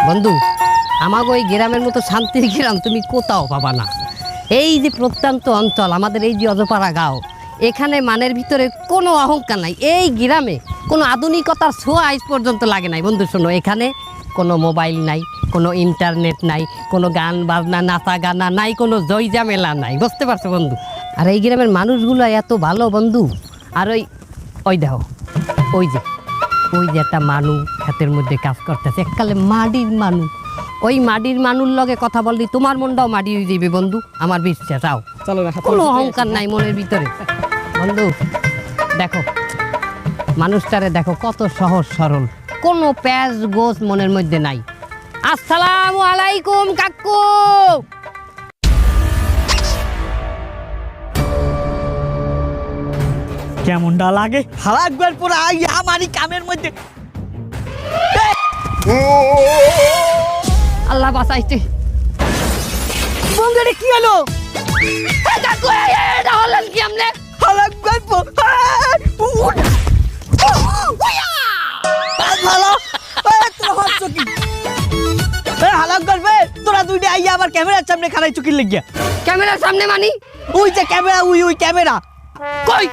বন্ধু, আমাকে ওই গ্রামের মতো শান্তির গ্রাম তুমি কোথাও পাবা না। এই যে প্রত্যন্ত অঞ্চল, আমাদের এই যে অজপাড়া গাঁও, এখানে মানের ভিতরে কোনো অহংকার নাই। এই গ্রামে কোনো আধুনিকতার ছোঁয়া আজ পর্যন্ত লাগে নাই। বন্ধু শোনো, এখানে কোনো মোবাইল নাই, কোনো ইন্টারনেট নাই, কোনো গান বাজনা নাচা গানা নাই, কোনো জয়জামেলা নাই, বুঝতে পারছো বন্ধু? আর এই গ্রামের মানুষগুলো এত ভালো বন্ধু। আর ওই দেখো, ওই যে একটা মানুষ ক্ষেতের মধ্যে কাজ করতেছে, এককালে মাটির মানুষ। ওই মাটির মানুষ লগে কথা বললি তোমার মনটাও মাটি হয়ে যাবে বন্ধু, আমার বিশ্বাস। আও, কোনো অহংকার নাই মনের ভিতরে। বন্ধু দেখো, মানুষটারে দেখো কত সহজ সরল, কোনো প্যাঁচ গোছ মনের মধ্যে নাই। আসসালামু আলাইকুম কাকু। কেমনটা লাগে হালাকবার পরে আমারই কামের মধ্যে। আল্লাহ বাঁচাইছে। বন্ধুরে কি হলো? কাকু এটা হলেন কি আমনে? হালাকবার তোরা দুইটা আইয়া আবার ক্যামেরার সামনে খারাই চুকির লেগিয়া। ক্যামেরার সামনে মানি? ওই যে ক্যামেরা, ওই ক্যামেরা। কই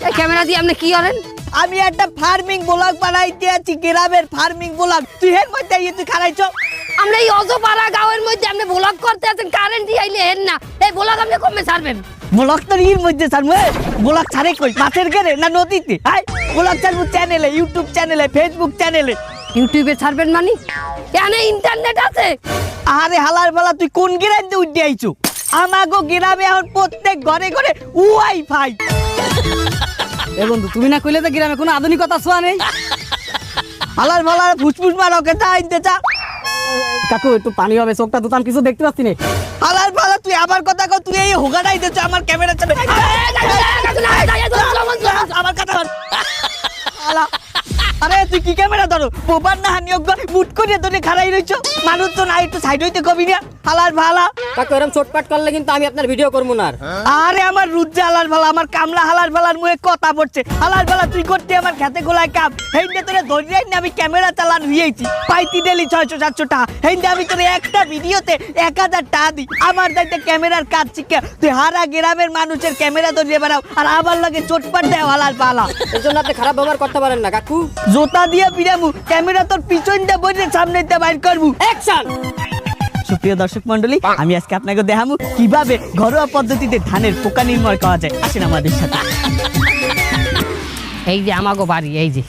এই ক্যামেরা দিয়ে আপনি কি করেন? আমি একটা ফার্মিং ব্লগ বানাইতে আছি, গ্রামের ফার্মিং ব্লগ। তুই হেন মধ্যে আইয়ে তুই খারাইছো? আমরা এই অজপাড়া গাঁয়ের মধ্যে আপনি ব্লগ করতে আছেন, কারেন্ট আইলে হেন না। এই ব্লগ আপনি কমে ছাড়বেন? ব্লগ তো এর মধ্যে ছাড়বো। ব্লগ ছাড়ে কই? মাছের ঘেরে না নদীতে? হাই, ব্লগ ছাড়বো চ্যানেলে, ইউটিউব চ্যানেলে, ফেসবুক চ্যানেলে। ইউটিউবে ছাড়বেন মানে? এখানে ইন্টারনেট আছে? আরে হালার বেলা, তুই কোন গ্রামে উঠে আইছো? আমাগো গ্রামে এখন প্রত্যেক ঘরে ঘরে ওয়াইফাই। এ বন্ধু, তুমি না কইলে যে গ্রামে কোনো আধুনিকতা ছোঁয়া নেই? হালার বেলা ফুসফুস মারো কে আইতে চা। কাকু একটু পানি হবে, চোখটা দুটাম কিছু দেখতে পাচ্ছি না। হালার বেলা তুই আবার কথা কও, তুই এই হোগাটাই দিছ আমার ক্যামেরা চাবে। আমার কথা বল। হালা, আরে তুই কি ক্যামেরা ধরো? বোবার না হানিয়োগ মুট করে ধরে খাড়াই রইছো। মানুষ তো না, একটু সাইড হইতে কবি না। হালার ভালা কাকু এরকম চটপাট করলে কিন্তু আমি আপনার ভিডিও করবো না। আরে আমার রুজ্জা হালার ভালা, আমার কামলা হালার ভালার মুখে কথা পড়ছে। হালার ভালা তুই করতে আমার খেতে গোলায় কাম। হেইন্দে তোরে ধরিয়াই না আমি ক্যামেরা চালান হইয়েছি, পাইতি ডেলি 600-700 টাকা। হেইন্দে আমি তোরে একটা ভিডিওতে 1000 টাকা দিই। আমার দাইতে ক্যামেরার কাজ শিখে তুই হারা গ্রামের মানুষের ক্যামেরা ধরিয়ে বেড়াও, আর আবার লাগে চটপাট দেয় হালার ভালা। এর জন্য আপনি খারাপ ব্যবহার করতে পারেন না কাকু। জোতা দিয়ে পিরামু, ক্যামেরা তোর পিছন দিয়ে বসে সামনে দিয়ে বাইর করবো। অ্যাকশন! সুপ্রিয় দর্শক মন্ডলী, আমি আজকে আপনাকে দেখাবো কিভাবে ঘরোয়া পদ্ধতিতে ধানের পোকা নির্মূল করা যায়। আসেন আমাদের সাথে। এই যে আমাগো বাড়ি, এই যে